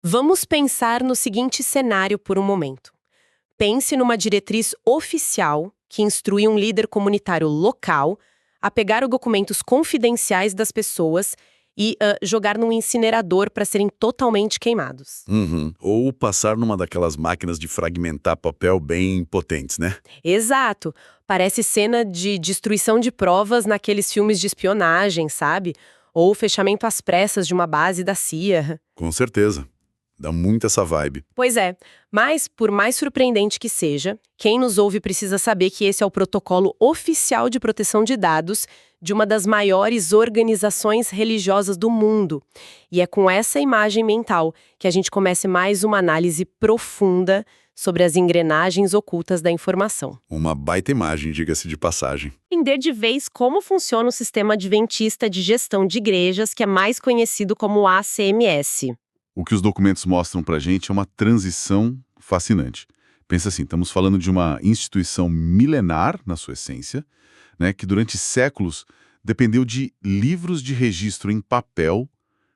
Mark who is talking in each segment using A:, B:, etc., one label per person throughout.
A: Vamos pensar no seguinte cenário por um momento. Pense numa diretriz oficial que instrui um líder comunitário local a pegar os documentos confidenciais das pessoas e jogar num incinerador para serem totalmente queimados.
B: Uhum. Ou passar numa daquelas máquinas de fragmentar papel bem potentes, né?
A: Exato. Parece cena de destruição de provas naqueles filmes de espionagem, sabe? Ou fechamento às pressas de uma base da CIA.
B: Com certeza. Dá muito essa vibe.
A: Pois é, mas por mais surpreendente que seja, quem nos ouve precisa saber que esse é o protocolo oficial de proteção de dados de uma das maiores organizações religiosas do mundo. E é com essa imagem mental que a gente começa mais uma análise profunda sobre as engrenagens ocultas da informação.
B: Uma baita imagem, diga-se de passagem.
A: Entender de vez como funciona o sistema adventista de gestão de igrejas, que é mais conhecido como ACMS.
C: O que os documentos mostram pra gente é uma transição fascinante. Pensa assim, estamos falando de uma instituição milenar, na sua essência, né, que durante séculos dependeu de livros de registro em papel,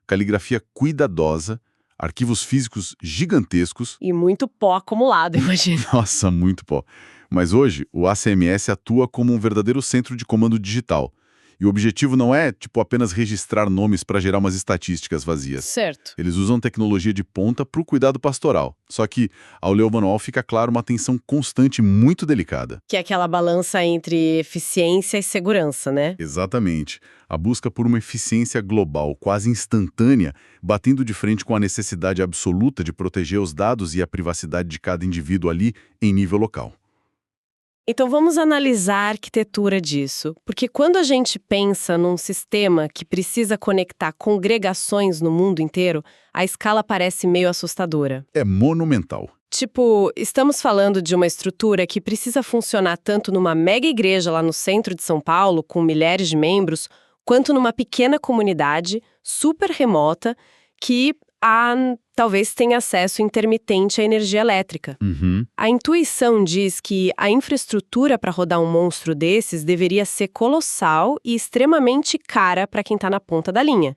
C: caligrafia cuidadosa, arquivos físicos gigantescos.
A: E muito pó acumulado, imagina.
C: Nossa, muito pó. Mas hoje, o ACMS atua como um verdadeiro centro de comando digital. E o objetivo não é, apenas registrar nomes para gerar umas estatísticas vazias.
A: Certo.
C: Eles usam tecnologia de ponta para o cuidado pastoral. Só que, ao ler o manual, fica claro uma atenção constante muito delicada.
A: Que é aquela balança entre eficiência e segurança, né?
C: Exatamente. A busca por uma eficiência global, quase instantânea, batendo de frente com a necessidade absoluta de proteger os dados e a privacidade de cada indivíduo ali em nível local.
A: Então vamos analisar a arquitetura disso, porque quando a gente pensa num sistema que precisa conectar congregações no mundo inteiro, a escala parece meio assustadora.
C: É monumental.
A: Tipo, estamos falando de uma estrutura que precisa funcionar tanto numa mega igreja lá no centro de São Paulo, com milhares de membros, quanto numa pequena comunidade super remota que talvez tenha acesso intermitente à energia elétrica.
C: Uhum.
A: A intuição diz que a infraestrutura para rodar um monstro desses deveria ser colossal e extremamente cara para quem está na ponta da linha.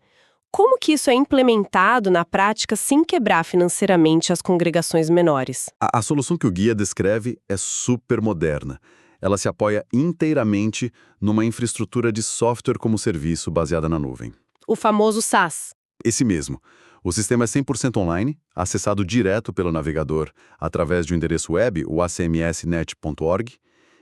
A: Como que isso é implementado na prática sem quebrar financeiramente as congregações menores?
D: A solução que o guia descreve é super moderna. Ela se apoia inteiramente numa infraestrutura de software como serviço baseada na nuvem.
A: O famoso SaaS.
D: Esse mesmo. O sistema é 100% online, acessado direto pelo navegador através de um endereço web, o acmsnet.org,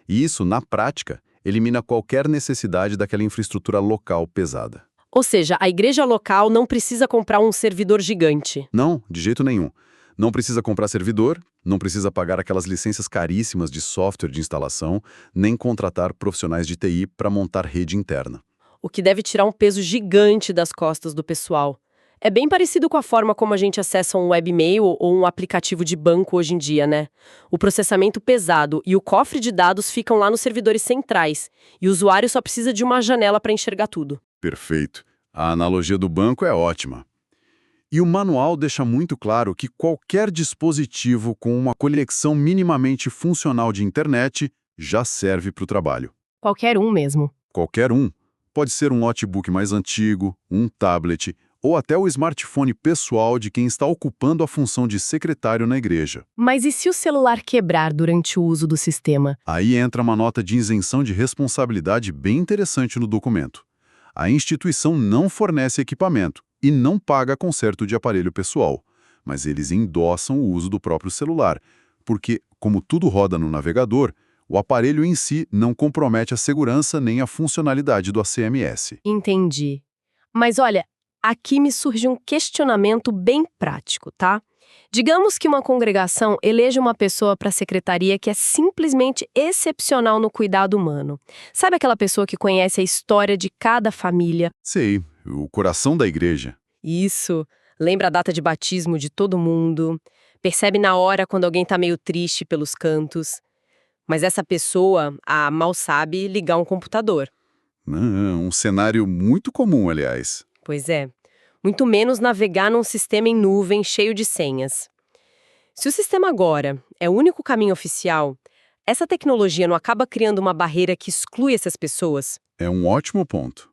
D: e isso, na prática, elimina qualquer necessidade daquela infraestrutura local pesada.
A: Ou seja, a igreja local não precisa comprar um servidor gigante.
D: Não, de jeito nenhum. Não precisa comprar servidor, não precisa pagar aquelas licenças caríssimas de software de instalação, nem contratar profissionais de TI para montar rede interna.
A: O que deve tirar um peso gigante das costas do pessoal. É bem parecido com a forma como a gente acessa um webmail ou um aplicativo de banco hoje em dia, né? O processamento pesado e o cofre de dados ficam lá nos servidores centrais, e o usuário só precisa de uma janela para enxergar tudo.
C: Perfeito. A analogia do banco é ótima. E o manual deixa muito claro que qualquer dispositivo com uma conexão minimamente funcional de internet já serve para o trabalho.
A: Qualquer um mesmo.
C: Qualquer um. Pode ser um notebook mais antigo, um tablet ou até o smartphone pessoal de quem está ocupando a função de secretário na igreja.
A: Mas e se o celular quebrar durante o uso do sistema?
C: Aí entra uma nota de isenção de responsabilidade bem interessante no documento. A instituição não fornece equipamento e não paga conserto de aparelho pessoal, mas eles endossam o uso do próprio celular, porque, como tudo roda no navegador, o aparelho em si não compromete a segurança nem a funcionalidade do ACMS.
A: Entendi. Mas olha, aqui me surge um questionamento bem prático, tá? Digamos que uma congregação eleja uma pessoa para a secretaria que é simplesmente excepcional no cuidado humano. Sabe aquela pessoa que conhece a história de cada família?
C: Sei, o coração da igreja.
A: Isso. Lembra a data de batismo de todo mundo. Percebe na hora quando alguém tá meio triste pelos cantos. Mas essa pessoa, mal sabe ligar um computador.
C: Um cenário muito comum, aliás.
A: Pois é. Muito menos navegar num sistema em nuvem cheio de senhas. Se o sistema agora é o único caminho oficial, essa tecnologia não acaba criando uma barreira que exclui essas pessoas?
C: É um ótimo ponto.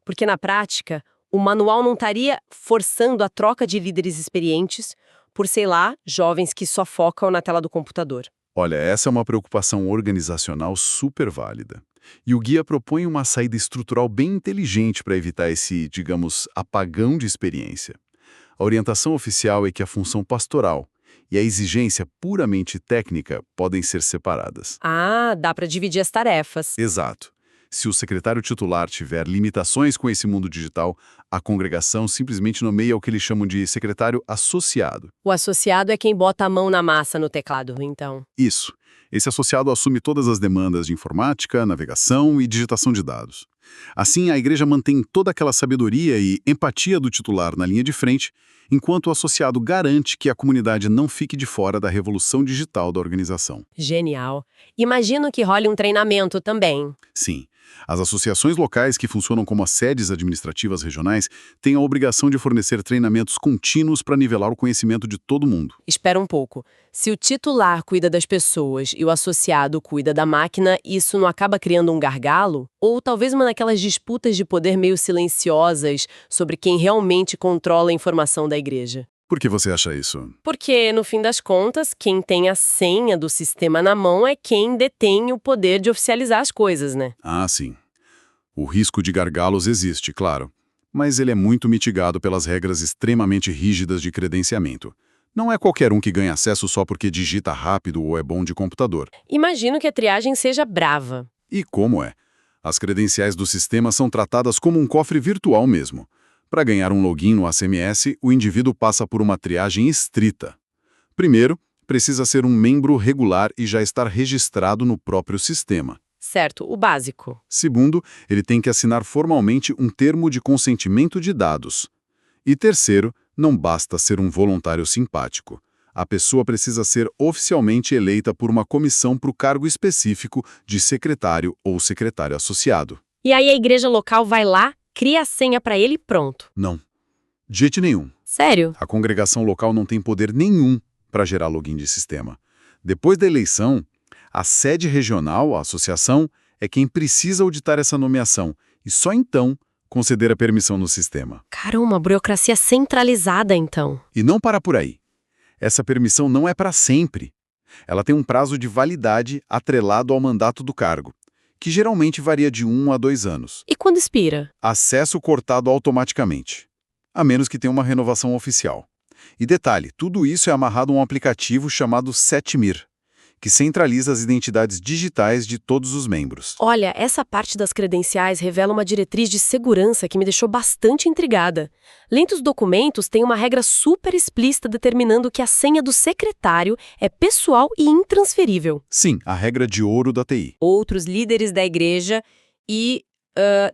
A: Porque, na prática, O manual não estaria forçando a troca de líderes experientes por, sei lá, jovens que só focam na tela do computador.
C: Olha, essa é uma preocupação organizacional super válida. E o guia propõe uma saída estrutural bem inteligente para evitar esse, digamos, apagão de experiência. A orientação oficial é que a função pastoral e a exigência puramente técnica podem ser separadas.
A: Ah, dá para dividir as tarefas.
C: Exato. Se o secretário titular tiver limitações com esse mundo digital, a congregação simplesmente nomeia o que eles chamam de secretário associado.
A: O associado é quem bota a mão na massa no teclado, então.
C: Isso. Esse associado assume todas as demandas de informática, navegação e digitação de dados. Assim, a igreja mantém toda aquela sabedoria e empatia do titular na linha de frente, enquanto o associado garante que a comunidade não fique de fora da revolução digital da organização.
A: Genial. Imagino que role um treinamento também.
C: Sim. As associações locais que funcionam como as sedes administrativas regionais têm a obrigação de fornecer treinamentos contínuos para nivelar o conhecimento de todo mundo.
A: Espera um pouco. Se o titular cuida das pessoas e o associado cuida da máquina, isso não acaba criando um gargalo? Ou talvez uma daquelas disputas de poder meio silenciosas sobre quem realmente controla a informação da igreja?
C: Por que você acha isso?
A: Porque, no fim das contas, quem tem a senha do sistema na mão é quem detém o poder de oficializar as coisas, né?
C: Ah, sim. O risco de gargalos existe, claro, mas ele é muito mitigado pelas regras extremamente rígidas de credenciamento. Não é qualquer um que ganha acesso só porque digita rápido ou é bom de computador.
A: Imagino que a triagem seja brava.
C: E como é? As credenciais do sistema são tratadas como um cofre virtual mesmo. Para ganhar um login no ACMS, o indivíduo passa por uma triagem estrita. Primeiro, precisa ser um membro regular e já estar registrado no próprio sistema.
A: Certo, o básico.
C: Segundo, ele tem que assinar formalmente um termo de consentimento de dados. E terceiro, não basta ser um voluntário simpático. A pessoa precisa ser oficialmente eleita por uma comissão para o cargo específico de secretário ou secretário associado.
A: E aí a igreja local vai lá, cria a senha para ele e pronto.
C: Não. De jeito nenhum.
A: Sério?
C: A congregação local não tem poder nenhum para gerar login de sistema. Depois da eleição, a sede regional, a associação, é quem precisa auditar essa nomeação e só então conceder a permissão no sistema.
A: Caramba, burocracia centralizada então.
C: E não para por aí. Essa permissão não é para sempre. Ela tem um prazo de validade atrelado ao mandato do cargo, que geralmente varia de 1 a 2 anos.
A: E quando expira?
C: Acesso cortado automaticamente, a menos que tenha uma renovação oficial. E detalhe, tudo isso é amarrado a um aplicativo chamado Setmir, que centraliza as identidades digitais de todos os membros.
A: Olha, essa parte das credenciais revela uma diretriz de segurança que me deixou bastante intrigada. Lendo os documentos, tem uma regra super explícita determinando que a senha do secretário é pessoal e intransferível.
C: Sim, a regra de ouro da TI.
A: Outros líderes da igreja e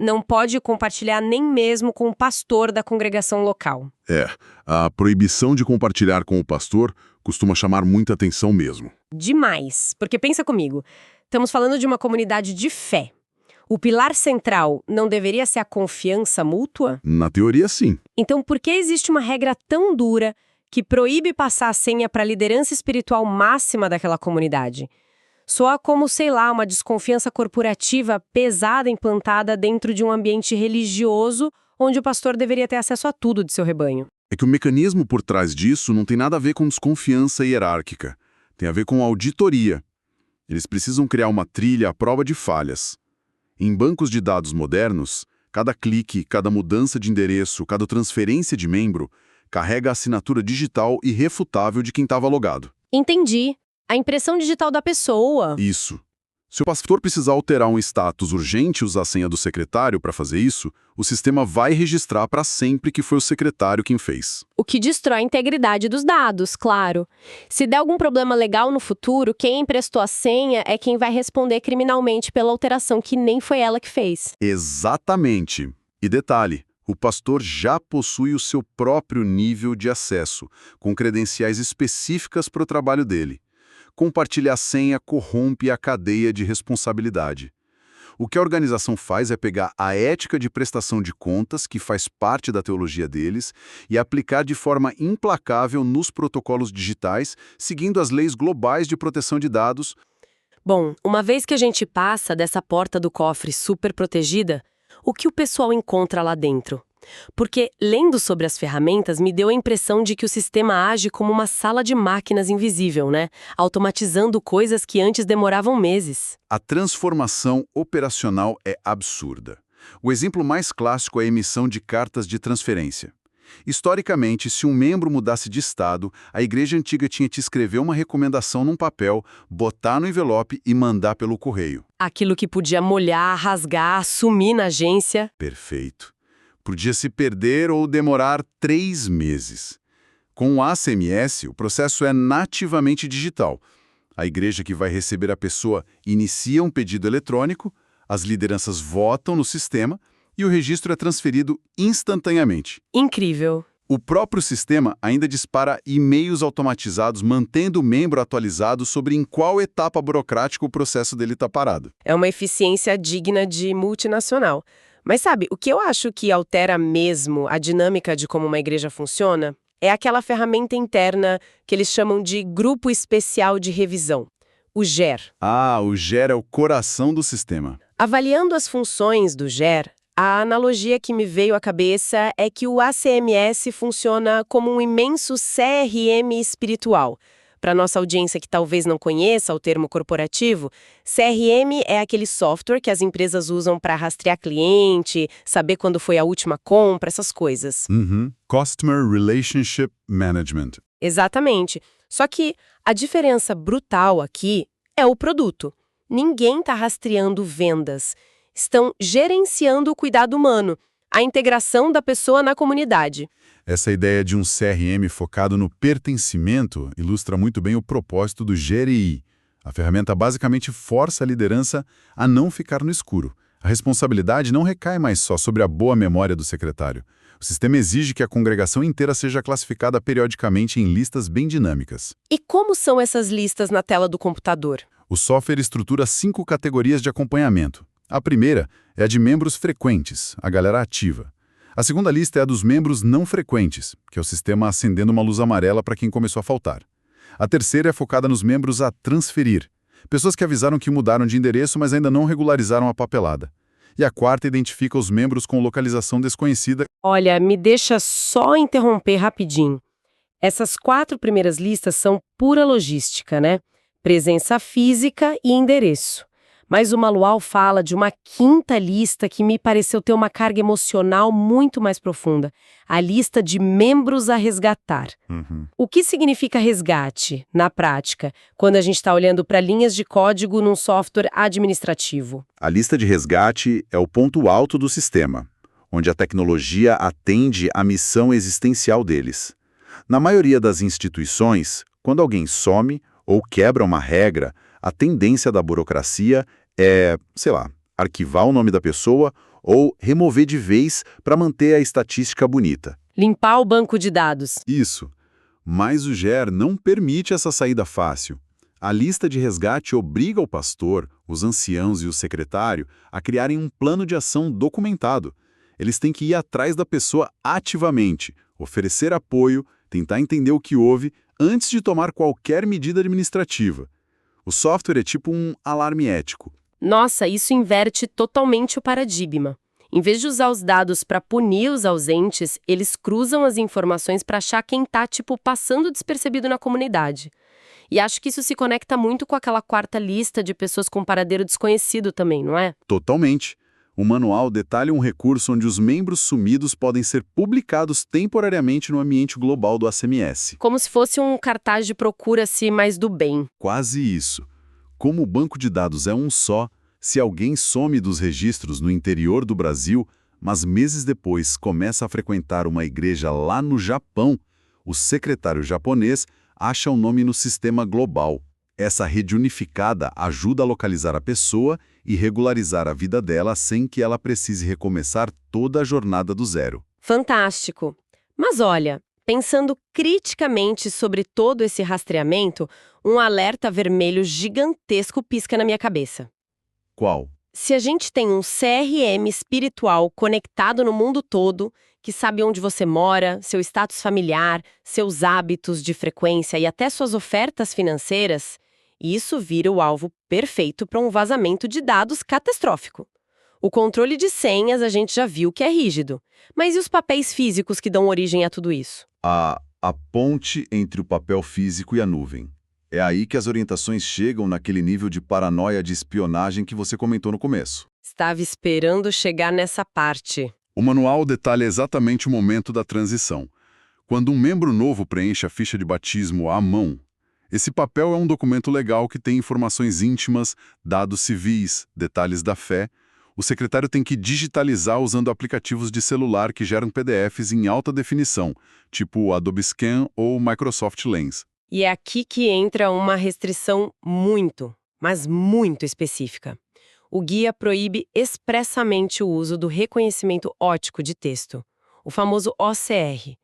A: não pode compartilhar nem mesmo com o pastor da congregação local.
E: A proibição de compartilhar com o pastor costuma chamar muita atenção mesmo.
A: Demais, porque pensa comigo, estamos falando de uma comunidade de fé. O pilar central não deveria ser a confiança mútua?
E: Na teoria, sim.
A: Então, por que existe uma regra tão dura que proíbe passar a senha para a liderança espiritual máxima daquela comunidade? Soa como, sei lá, uma desconfiança corporativa pesada implantada dentro de um ambiente religioso onde o pastor deveria ter acesso a tudo de seu rebanho.
E: É que o mecanismo por trás disso não tem nada a ver com desconfiança hierárquica. Tem a ver com auditoria. Eles precisam criar uma trilha à prova de falhas. Em bancos de dados modernos, cada clique, cada mudança de endereço, cada transferência de membro, carrega a assinatura digital irrefutável de quem estava logado.
A: Entendi. A impressão digital da pessoa.
E: Isso. Se o pastor precisar alterar um status urgente e usar a senha do secretário para fazer isso, o sistema vai registrar para sempre que foi o secretário quem fez.
A: O que destrói a integridade dos dados, claro. Se der algum problema legal no futuro, quem emprestou a senha é quem vai responder criminalmente pela alteração que nem foi ela que fez.
C: Exatamente. E detalhe, o pastor já possui o seu próprio nível de acesso, com credenciais específicas para o trabalho dele. Compartilhar a senha corrompe a cadeia de responsabilidade. O que a organização faz é pegar a ética de prestação de contas, que faz parte da teologia deles, e aplicar de forma implacável nos protocolos digitais, seguindo as leis globais de proteção de dados.
A: Bom, uma vez que a gente passa dessa porta do cofre super protegida, o que o pessoal encontra lá dentro? Porque, lendo sobre as ferramentas, me deu a impressão de que o sistema age como uma sala de máquinas invisível, né? Automatizando coisas que antes demoravam meses.
E: A transformação operacional é absurda. O exemplo mais clássico é a emissão de cartas de transferência. Historicamente, se um membro mudasse de estado, a igreja antiga tinha que escrever uma recomendação num papel, botar no envelope e mandar pelo correio.
A: Aquilo que podia molhar, rasgar, sumir na agência.
E: Perfeito. Podia se perder ou demorar 3 meses. Com o ACMS, o processo é nativamente digital. A igreja que vai receber a pessoa inicia um pedido eletrônico, as lideranças votam no sistema e o registro é transferido instantaneamente.
A: Incrível.
E: O próprio sistema ainda dispara e-mails automatizados mantendo o membro atualizado sobre em qual etapa burocrática o processo dele está parado.
A: É uma eficiência digna de multinacional. Mas sabe, o que eu acho que altera mesmo a dinâmica de como uma igreja funciona é aquela ferramenta interna que eles chamam de Grupo Especial de Revisão, o GER.
E: O GER é o coração do sistema.
A: Avaliando as funções do GER, a analogia que me veio à cabeça é que o ACMS funciona como um imenso CRM espiritual. Para nossa audiência que talvez não conheça o termo corporativo, CRM é aquele software que as empresas usam para rastrear cliente, saber quando foi a última compra, essas coisas.
E: Customer Relationship Management.
A: Exatamente. Só que a diferença brutal aqui é o produto. Ninguém está rastreando vendas. Estão gerenciando o cuidado humano, a integração da pessoa na comunidade.
E: Essa ideia de um CRM focado no pertencimento ilustra muito bem o propósito do GRI. A ferramenta basicamente força a liderança a não ficar no escuro. A responsabilidade não recai mais só sobre a boa memória do secretário. O sistema exige que a congregação inteira seja classificada periodicamente em listas bem dinâmicas.
A: E como são essas listas na tela do computador?
E: O software estrutura 5 categorias de acompanhamento. A primeira é a de membros frequentes, a galera ativa. A segunda lista é a dos membros não frequentes, que é o sistema acendendo uma luz amarela para quem começou a faltar. A terceira é focada nos membros a transferir, pessoas que avisaram que mudaram de endereço, mas ainda não regularizaram a papelada. E a quarta identifica os membros com localização desconhecida.
A: Olha, me deixa só interromper rapidinho. Essas 4 primeiras listas são pura logística, né? Presença física e endereço. Mas o manual fala de uma 5ª lista que me pareceu ter uma carga emocional muito mais profunda. A lista de membros a resgatar. O que significa resgate, na prática, quando a gente está olhando para linhas de código num software administrativo?
B: A lista de resgate é o ponto alto do sistema, onde a tecnologia atende à missão existencial deles. Na maioria das instituições, quando alguém some ou quebra uma regra, a tendência da burocracia é, arquivar o nome da pessoa ou remover de vez para manter a estatística bonita.
A: Limpar o banco de dados.
E: Isso. Mas o GER não permite essa saída fácil. A lista de resgate obriga o pastor, os anciãos e o secretário a criarem um plano de ação documentado. Eles têm que ir atrás da pessoa ativamente, oferecer apoio, tentar entender o que houve antes de tomar qualquer medida administrativa. O software é tipo um alarme ético.
A: Nossa, isso inverte totalmente o paradigma. Em vez de usar os dados para punir os ausentes, eles cruzam as informações para achar quem está, passando despercebido na comunidade. E acho que isso se conecta muito com aquela 4ª lista de pessoas com paradeiro desconhecido também, não é?
E: Totalmente. O manual detalha um recurso onde os membros sumidos podem ser publicados temporariamente no ambiente global do ACMS.
A: Como se fosse um cartaz de procura-se mais do bem.
E: Quase isso. Como o banco de dados é um só, se alguém some dos registros no interior do Brasil, mas meses depois começa a frequentar uma igreja lá no Japão, o secretário japonês acha o nome no sistema global. Essa rede unificada ajuda a localizar a pessoa e regularizar a vida dela sem que ela precise recomeçar toda a jornada do zero.
A: Fantástico. Mas olha, pensando criticamente sobre todo esse rastreamento, um alerta vermelho gigantesco pisca na minha cabeça.
E: Qual?
A: Se a gente tem um CRM espiritual conectado no mundo todo, que sabe onde você mora, seu status familiar, seus hábitos de frequência e até suas ofertas financeiras, isso vira o alvo perfeito para um vazamento de dados catastrófico. O controle de senhas a gente já viu que é rígido. Mas e os papéis físicos que dão origem a tudo isso?
B: A ponte entre o papel físico e a nuvem. É aí que as orientações chegam naquele nível de paranoia de espionagem que você comentou no começo.
A: Estava esperando chegar nessa parte.
E: O manual detalha exatamente o momento da transição. Quando um membro novo preenche a ficha de batismo à mão, esse papel é um documento legal que tem informações íntimas, dados civis, detalhes da fé. O secretário tem que digitalizar usando aplicativos de celular que geram PDFs em alta definição, tipo o Adobe Scan ou o Microsoft Lens.
A: E é aqui que entra uma restrição muito, mas muito específica. O guia proíbe expressamente o uso do reconhecimento óptico de texto, o famoso OCR.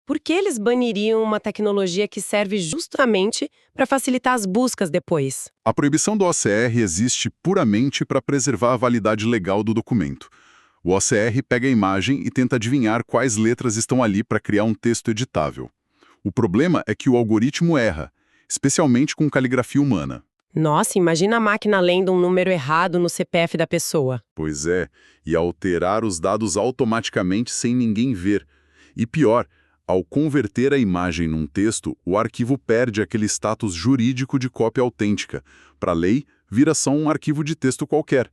A: Por que eles baniriam uma tecnologia que serve justamente para facilitar as buscas depois?
E: A proibição do OCR existe puramente para preservar a validade legal do documento. O OCR pega a imagem e tenta adivinhar quais letras estão ali para criar um texto editável. O problema é que o algoritmo erra, especialmente com caligrafia humana.
A: Nossa, imagina a máquina lendo um número errado no CPF da pessoa.
E: Pois é, e alterar os dados automaticamente sem ninguém ver. E pior, ao converter a imagem num texto, o arquivo perde aquele status jurídico de cópia autêntica. Para a lei, vira só um arquivo de texto qualquer.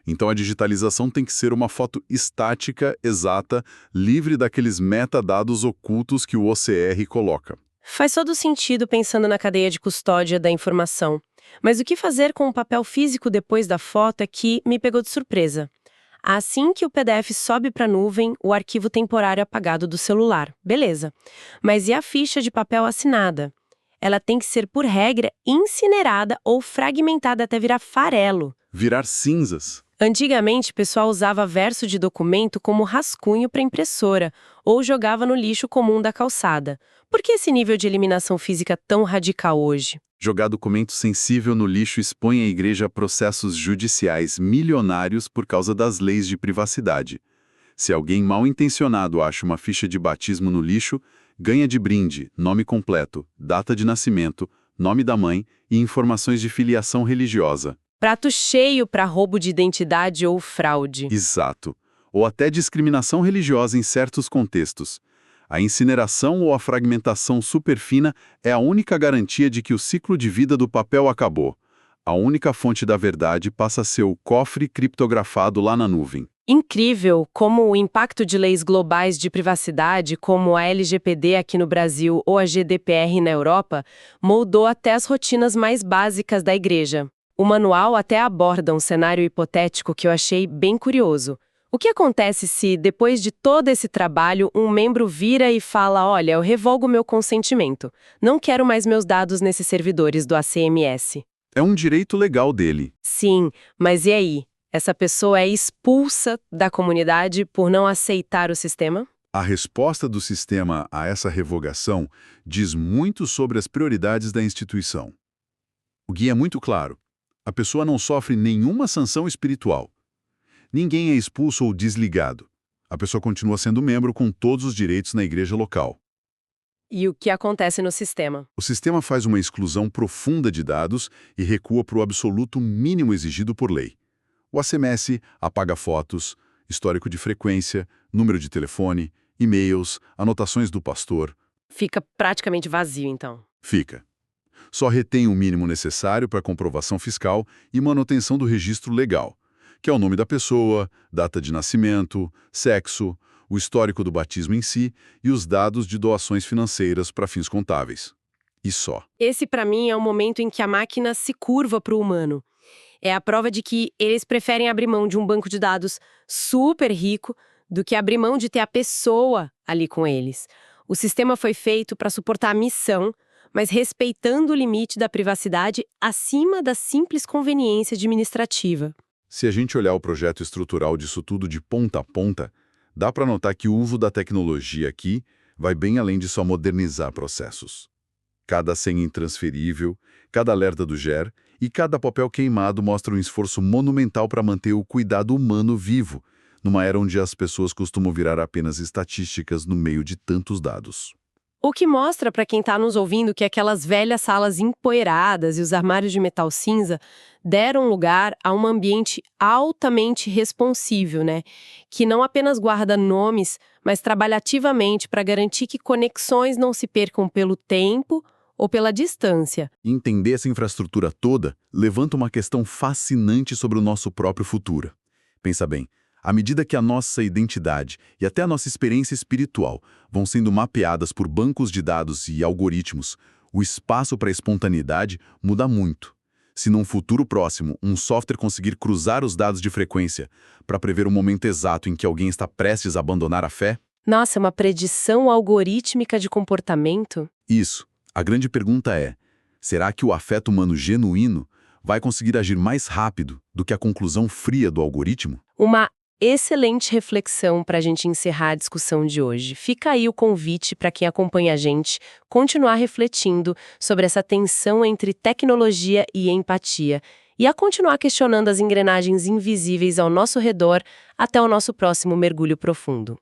E: Então a digitalização tem que ser uma foto estática, exata, livre daqueles metadados ocultos que o OCR coloca.
A: Faz todo sentido pensando na cadeia de custódia da informação. Mas o que fazer com o papel físico depois da foto é que me pegou de surpresa. Assim que o PDF sobe para a nuvem, o arquivo temporário é apagado do celular. Beleza. Mas e a ficha de papel assinada? Ela tem que ser, por regra, incinerada ou fragmentada até virar farelo.
E: Virar cinzas.
A: Antigamente, o pessoal usava verso de documento como rascunho para impressora ou jogava no lixo comum da calçada. Por que esse nível de eliminação física tão radical hoje?
E: Jogar documento sensível no lixo expõe a igreja a processos judiciais milionários por causa das leis de privacidade. Se alguém mal intencionado acha uma ficha de batismo no lixo, ganha de brinde nome completo, data de nascimento, nome da mãe e informações de filiação religiosa.
A: Prato cheio para roubo de identidade ou fraude.
E: Exato. Ou até discriminação religiosa em certos contextos. A incineração ou a fragmentação superfina é a única garantia de que o ciclo de vida do papel acabou. A única fonte da verdade passa a ser o cofre criptografado lá na nuvem.
A: Incrível como o impacto de leis globais de privacidade, como a LGPD aqui no Brasil ou a GDPR na Europa, moldou até as rotinas mais básicas da igreja. O manual até aborda um cenário hipotético que eu achei bem curioso. O que acontece se, depois de todo esse trabalho, um membro vira e fala: olha, eu revogo meu consentimento, não quero mais meus dados nesses servidores do ACMS?
E: É um direito legal dele.
A: Sim, mas e aí? Essa pessoa é expulsa da comunidade por não aceitar o sistema?
E: A resposta do sistema a essa revogação diz muito sobre as prioridades da instituição. O guia é muito claro. A pessoa não sofre nenhuma sanção espiritual. Ninguém é expulso ou desligado. A pessoa continua sendo membro com todos os direitos na igreja local.
A: E o que acontece no sistema?
E: O sistema faz uma exclusão profunda de dados e recua para o absoluto mínimo exigido por lei. O ACMS apaga fotos, histórico de frequência, número de telefone, e-mails, anotações do pastor.
A: Fica praticamente vazio, então.
E: Fica. Só retém o mínimo necessário para comprovação fiscal e manutenção do registro legal, que é o nome da pessoa, data de nascimento, sexo, o histórico do batismo em si e os dados de doações financeiras para fins contábeis. E só.
A: Esse, para mim, é o momento em que a máquina se curva para o humano. É a prova de que eles preferem abrir mão de um banco de dados super rico do que abrir mão de ter a pessoa ali com eles. O sistema foi feito para suportar a missão, mas respeitando o limite da privacidade acima da simples conveniência administrativa.
E: Se a gente olhar o projeto estrutural disso tudo de ponta a ponta, dá para notar que o uso da tecnologia aqui vai bem além de só modernizar processos. Cada senha intransferível, cada alerta do GER e cada papel queimado mostra um esforço monumental para manter o cuidado humano vivo, numa era onde as pessoas costumam virar apenas estatísticas no meio de tantos dados.
A: O que mostra para quem está nos ouvindo que aquelas velhas salas empoeiradas e os armários de metal cinza deram lugar a um ambiente altamente responsível, né? Que não apenas guarda nomes, mas trabalha ativamente para garantir que conexões não se percam pelo tempo ou pela distância.
C: Entender essa infraestrutura toda levanta uma questão fascinante sobre o nosso próprio futuro. Pensa bem, à medida que a nossa identidade e até a nossa experiência espiritual vão sendo mapeadas por bancos de dados e algoritmos, o espaço para a espontaneidade muda muito. Se num futuro próximo um software conseguir cruzar os dados de frequência para prever o momento exato em que alguém está prestes a abandonar a fé,
A: Nossa, é uma predição algorítmica de comportamento?
C: isso. A grande pergunta é, será que o afeto humano genuíno vai conseguir agir mais rápido do que a conclusão fria do algoritmo?
A: Uma excelente reflexão para a gente encerrar a discussão de hoje. Fica aí o convite para quem acompanha a gente continuar refletindo sobre essa tensão entre tecnologia e empatia e a continuar questionando as engrenagens invisíveis ao nosso redor até o nosso próximo mergulho profundo.